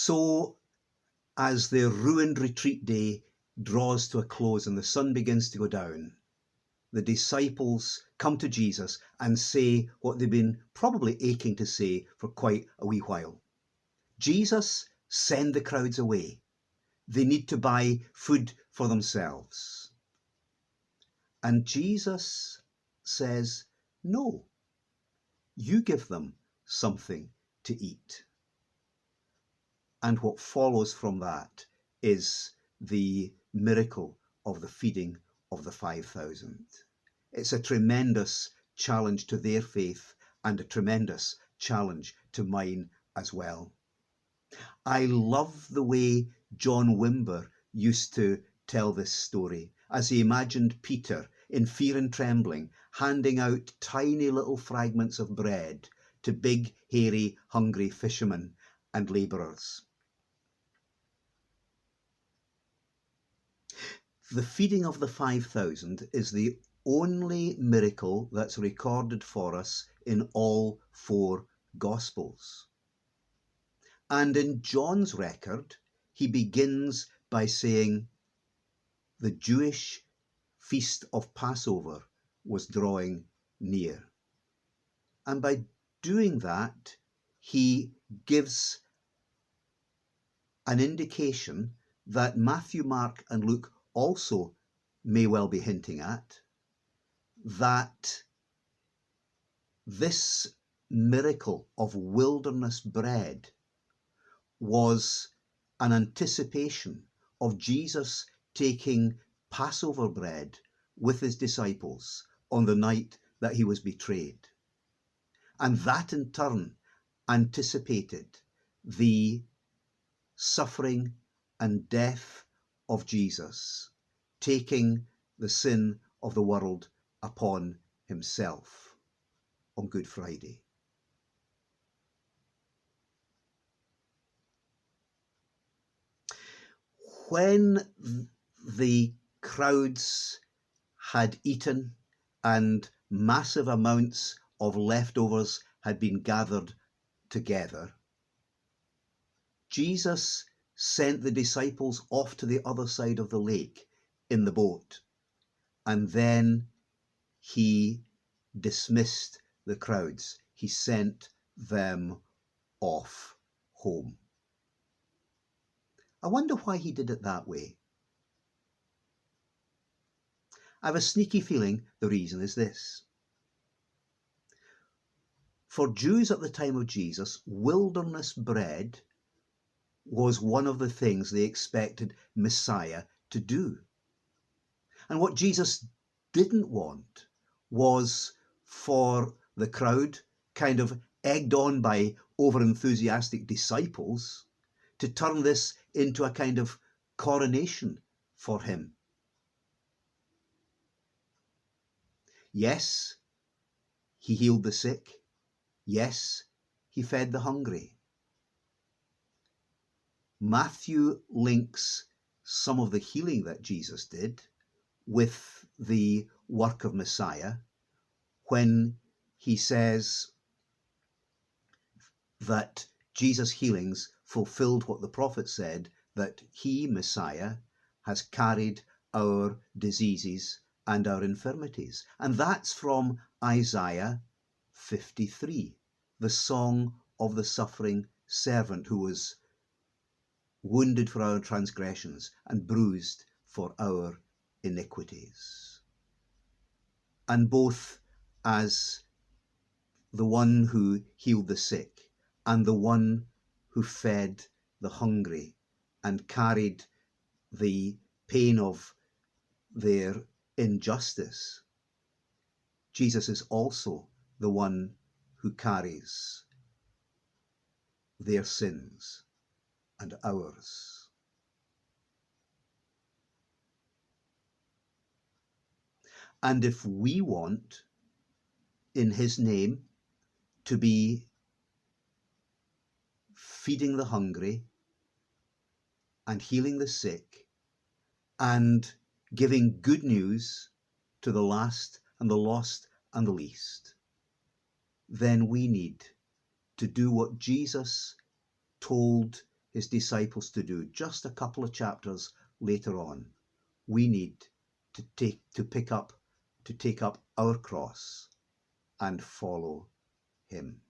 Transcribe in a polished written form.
So as their ruined retreat day draws to a close and the sun begins to go down, the disciples come to Jesus and say what they've been probably aching to say for quite a wee while. Jesus, send the crowds away. They need to buy food for themselves. And Jesus says, no, you give them something to eat. And what follows from that is the miracle of the feeding of the 5,000. It's a tremendous challenge to their faith and a tremendous challenge to mine as well. I love the way John Wimber used to tell this story as he imagined Peter in fear and trembling handing out tiny little fragments of bread to big, hairy, hungry fishermen and labourers. The feeding of the 5,000 is the only miracle that's recorded for us in all 4 Gospels. And in John's record, he begins by saying the Jewish feast of Passover was drawing near. And by doing that, he gives an indication that Matthew, Mark, and Luke also may well be hinting at, that this miracle of wilderness bread was an anticipation of Jesus taking Passover bread with his disciples on the night that he was betrayed. And that in turn anticipated the suffering and death of Jesus, taking the sin of the world upon himself on Good Friday. When the crowds had eaten and massive amounts of leftovers had been gathered together, Jesus sent the disciples off to the other side of the lake in the boat, and then he dismissed the crowds. He sent them off home. I wonder why he did it that way. I have a sneaky feeling the reason is this. For Jews at the time of Jesus, wilderness bread was one of the things they expected Messiah to do. And what Jesus didn't want was for the crowd, kind of egged on by over-enthusiastic disciples, to turn this into a kind of coronation for him. Yes, he healed the sick. Yes, he fed the hungry. Matthew links some of the healing that Jesus did with the work of Messiah when he says that Jesus' healings fulfilled what the prophet said, that he, Messiah, has carried our diseases and our infirmities. And that's from Isaiah 53, the song of the suffering servant who was wounded for our transgressions and bruised for our iniquities. And both as the one who healed the sick and the one who fed the hungry and carried the pain of their injustice, Jesus is also the one who carries their sins and ours. And if we want, in his name, to be feeding the hungry and healing the sick and giving good news to the last and the lost and the least, then we need to do what Jesus told his disciples to do just a couple of chapters later on. We need to take up our cross and follow him.